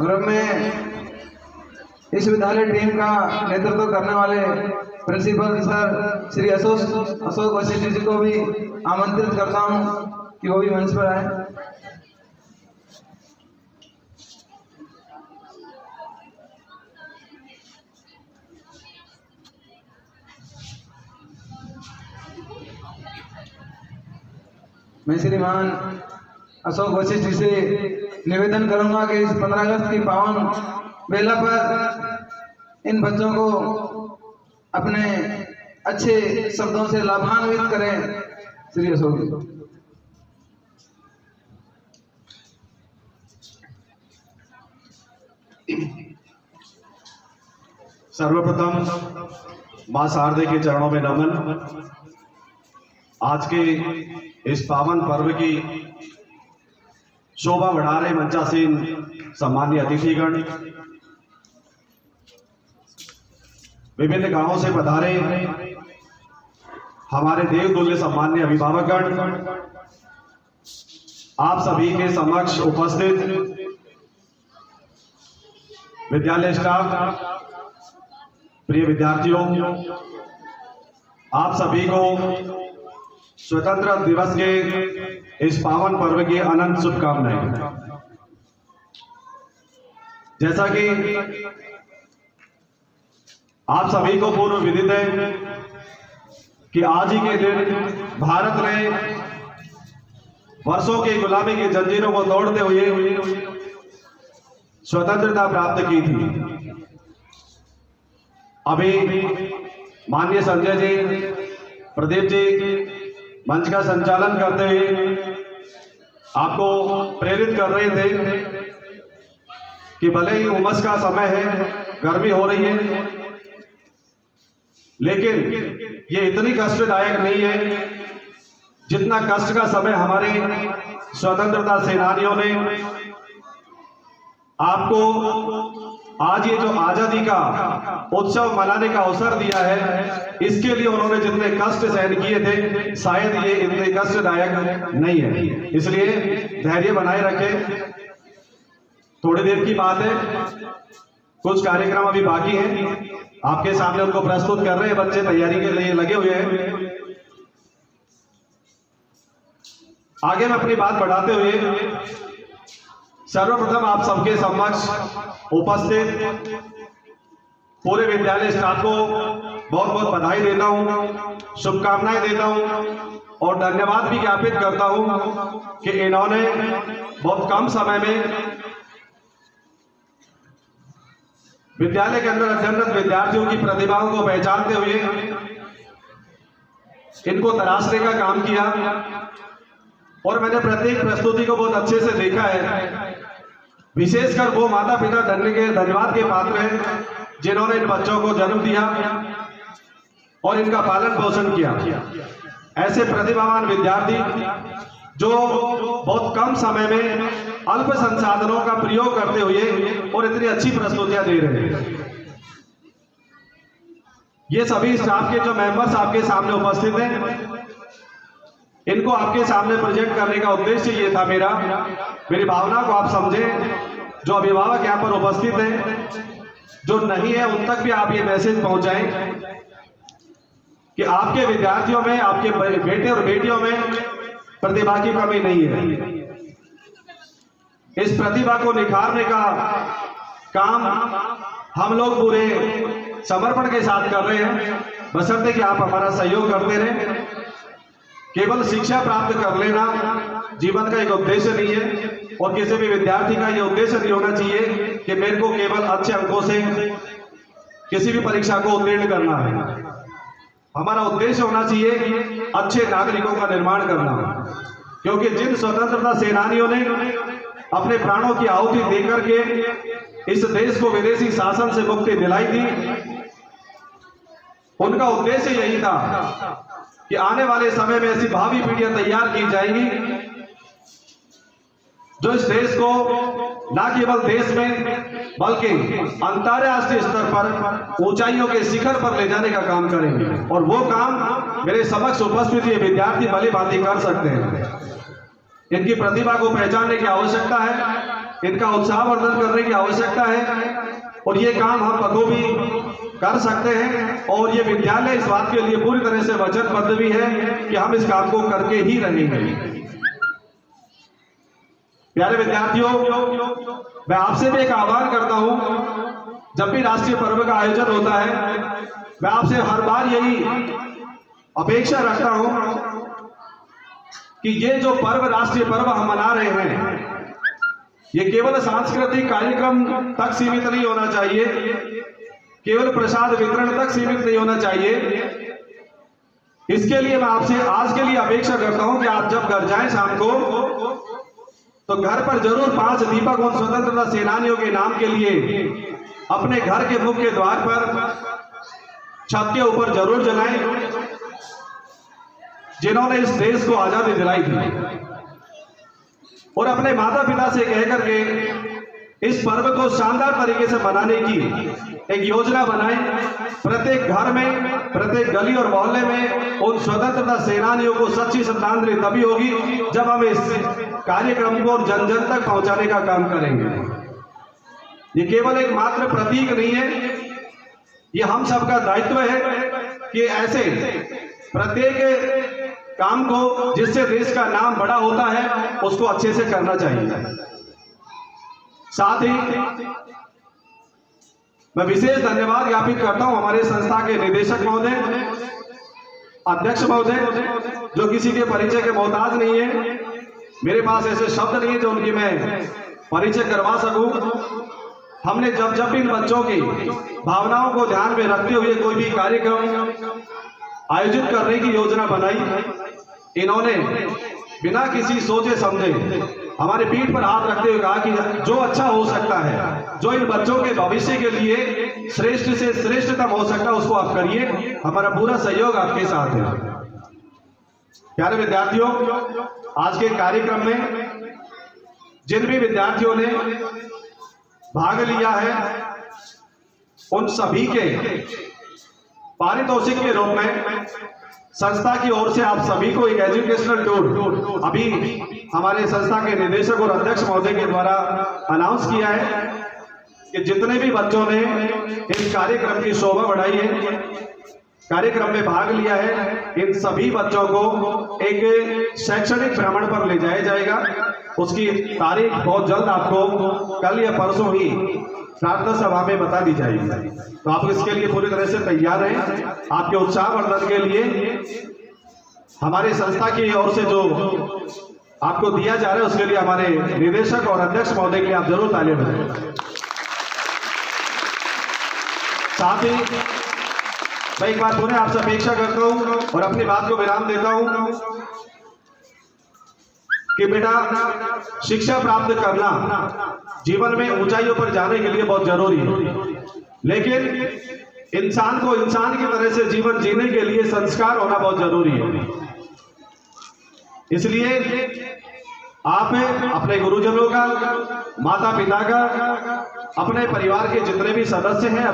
Group में इस विद्यालय टीम का नेतृत्व करने वाले प्रिंसिपल सर श्री अशोक वशिष्ठ जी को भी आमंत्रित करता हूं कि वो भी मंच पर आए। मैं श्रीमान अशोक वशिष्ठ जी से निवेदन करूंगा कि इस 15 अगस्त की पावन बेला पर इन बच्चों को अपने अच्छे शब्दों से लाभान्वित करें। श्री अशोक जी। सर्वप्रथम मां शारदे के चरणों में नमन। आज के इस पावन पर्व की शोभा बढ़ा रहे मंचासीन सम्मानीय अतिथिगण, विभिन्न गांवों से पधारे हमारे देवतुल्य सम्मान्य अभिभावकगण, आप सभी के समक्ष उपस्थित विद्यालय स्टाफ, प्रिय विद्यार्थियों, आप सभी को स्वतंत्रता दिवस के इस पावन पर्व की अनंत शुभकामनाएं। जैसा कि आप सभी को पूर्व विदित है कि आज ही के दिन भारत ने वर्षों की गुलामी की जंजीरों को तोड़ते हुए स्वतंत्रता प्राप्त की थी। अभी माननीय संजय जी, प्रदीप जी मंच का संचालन करते हुए आपको प्रेरित कर रहे थे कि भले ही उमस का समय है, गर्मी हो रही है, लेकिन ये इतनी कष्टदायक नहीं है जितना कष्ट का समय हमारे स्वतंत्रता सेनानियों ने आपको आज ये जो आजादी का उत्सव मनाने का अवसर दिया है, इसके लिए उन्होंने जितने कष्ट सहन किए थे, शायद ये इतने कष्टदायक नहीं है। इसलिए धैर्य बनाए रखें। थोड़ी देर की बात है, कुछ कार्यक्रम अभी बाकी हैं, आपके सामने उनको प्रस्तुत कर रहे हैं। बच्चे तैयारी के लिए लगे हुए हैं। आगे मैं अपनी बात बढ़ाते हुए सर्वप्रथम आप सबके समक्ष उपस्थित पूरे विद्यालय स्टाफ को बहुत बहुत बधाई देता हूं, शुभकामनाएं देता हूं और धन्यवाद भी ज्ञापित करता हूं कि इन्होंने बहुत कम समय में विद्यालय के अंदर अध्ययनरत विद्यार्थियों की प्रतिभाओं को पहचानते हुए इनको तराशने का काम किया। और मैंने प्रत्येक प्रस्तुति को बहुत अच्छे से देखा है। विशेषकर वो माता पिता धन्यवाद के पात्र हैं जिन्होंने इन बच्चों को जन्म दिया और इनका पालन पोषण किया। ऐसे प्रतिभावान विद्यार्थी जो बहुत कम समय में अल्प संसाधनों का प्रयोग करते हुए और इतनी अच्छी प्रस्तुतियां दे रहे हैं। ये सभी स्टाफ के जो मेंबर्स आपके सामने उपस्थित हैं, इनको आपके सामने प्रेजेंट करने का उद्देश्य ये था मेरी भावना को आप समझें। जो अभिभावक यहाँ पर उपस्थित हैं, जो नहीं है, उन तक भी आप ये मैसेज पहुंचाएं कि आपके विद्यार्थियों में, आपके बेटे और बेटियों में प्रतिभा की कमी नहीं है। इस प्रतिभा को निखारने का काम हम लोग पूरे समर्पण के साथ कर रहे हैं, बशर्ते कि आप हमारा सहयोग करते रहें। केवल शिक्षा प्राप्त कर लेना जीवन का एक उद्देश्य नहीं है और किसी भी विद्यार्थी का यह उद्देश्य नहीं होना चाहिए कि मेरे को केवल अच्छे अंकों से किसी भी परीक्षा को उत्तीर्ण करना है। हमारा उद्देश्य होना चाहिए अच्छे नागरिकों का निर्माण करना, क्योंकि जिन स्वतंत्रता सेनानियों ने अपने प्राणों की आहुति देकर के इस देश को विदेशी शासन से मुक्ति दिलाई थी, उनका उद्देश्य यही था कि आने वाले समय में ऐसी भावी पीढ़ियां तैयार की जाएंगी जो इस देश को न केवल देश में बल्कि अंतर्राष्ट्रीय स्तर पर ऊंचाइयों के शिखर पर ले जाने का काम करेंगे। और वो काम मेरे समक्ष उपस्थित ये विद्यार्थी भली भांति कर सकते हैं। इनकी प्रतिभा को पहचानने की आवश्यकता है इनका उत्साहवर्धन करने की आवश्यकता है और ये काम हम बखूबी कर सकते हैं और ये विद्यालय इस बात के लिए पूरी तरह से वचनबद्ध भी है कि हम इस काम को करके ही रहेंगे। प्यारे विद्यार्थियों, मैं आपसे भी एक आह्वान करता हूं, जब भी राष्ट्रीय पर्व का आयोजन होता है मैं आपसे हर बार यही अपेक्षा रखता हूं कि ये जो पर्व, राष्ट्रीय पर्व हम मना रहे हैं, ये केवल सांस्कृतिक कार्यक्रम तक सीमित नहीं होना चाहिए, केवल प्रसाद वितरण तक सीमित नहीं होना चाहिए। इसके लिए मैं आपसे आज के लिए अपेक्षा करता हूं कि आप जब घर जाएं शाम को, तो घर पर जरूर 5 दीपक उन स्वतंत्रता सेनानियों के नाम के लिए अपने घर के मुख्य द्वार पर, छत के ऊपर जरूर जलाएं, जिन्होंने इस देश को आजादी दिलाई थी। और अपने माता पिता से कहकर के इस पर्व को शानदार तरीके से मनाने की एक योजना बनाएं। प्रत्येक घर में, प्रत्येक गली और मोहल्ले में उन स्वतंत्रता सेनानियों को सच्ची श्रद्धांजलि तभी होगी जब हम इस कार्यक्रम को जन जन तक पहुंचाने का काम करेंगे। ये केवल एक मात्र प्रतीक नहीं है, ये हम सबका दायित्व है कि ऐसे प्रत्येक काम को जिससे देश का नाम बड़ा होता है उसको अच्छे से करना चाहिए। साथ ही मैं विशेष धन्यवाद ज्ञापित करता हूं हमारे संस्था के निदेशक महोदय, अध्यक्ष महोदय, जो किसी के परिचय के मोहताज नहीं है। मेरे पास ऐसे शब्द नहीं है जो उनकी मैं परिचय करवा सकूं। हमने जब जब इन बच्चों की भावनाओं को ध्यान में रखते हुए कोई भी कार्यक्रम आयोजित करने की योजना बनाई, इन्होंने बिना किसी सोचे समझे हमारे पीठ पर हाथ रखते हुए कहा कि जो अच्छा हो सकता है, जो इन बच्चों के भविष्य के लिए श्रेष्ठ से श्रेष्ठतम हो सकता है, उसको आप करिए। हमारा पूरा सहयोग आपके साथ है। प्यारे विद्यार्थियों, आज के कार्यक्रम में जिन भी विद्यार्थियों ने भाग लिया है, उन सभी के पारितोषिक के रूप में संस्था की ओर से आप सभी को एक एजुकेशनल टूर अभी हमारे संस्था के निदेशक और अध्यक्ष महोदय के द्वारा अनाउंस किया है कि जितने भी बच्चों ने इस कार्यक्रम की शोभा बढ़ाई है, कार्यक्रम में भाग लिया है, इन सभी बच्चों को एक शैक्षणिक भ्रमण पर ले जाया जाएगा। उसकी तारीख बहुत जल्द आपको कल या परसों ही प्रार्थना सभा में बता दी जाएगी। तो आप इसके लिए पूरी तरह से तैयार हैं। आपके उत्साहवर्धन के लिए हमारे संस्था की ओर से जो आपको दिया जा रहा है उसके लिए हमारे निदेशक और अध्यक्ष महोदय के लिए आप जरूर तालियां बजाएं। साथ ही मैं एक बार पुनः आपसे अपेक्षा करता हूं और अपनी बात को विराम देता हूं कि बेटा, शिक्षा प्राप्त करना जीवन में ऊंचाइयों पर जाने के लिए बहुत जरूरी है, लेकिन इंसान को इंसान की तरह से जीवन जीने के लिए संस्कार होना बहुत जरूरी है। इसलिए आप अपने गुरुजनों का, माता पिता का, अपने परिवार के जितने भी सदस्य हैं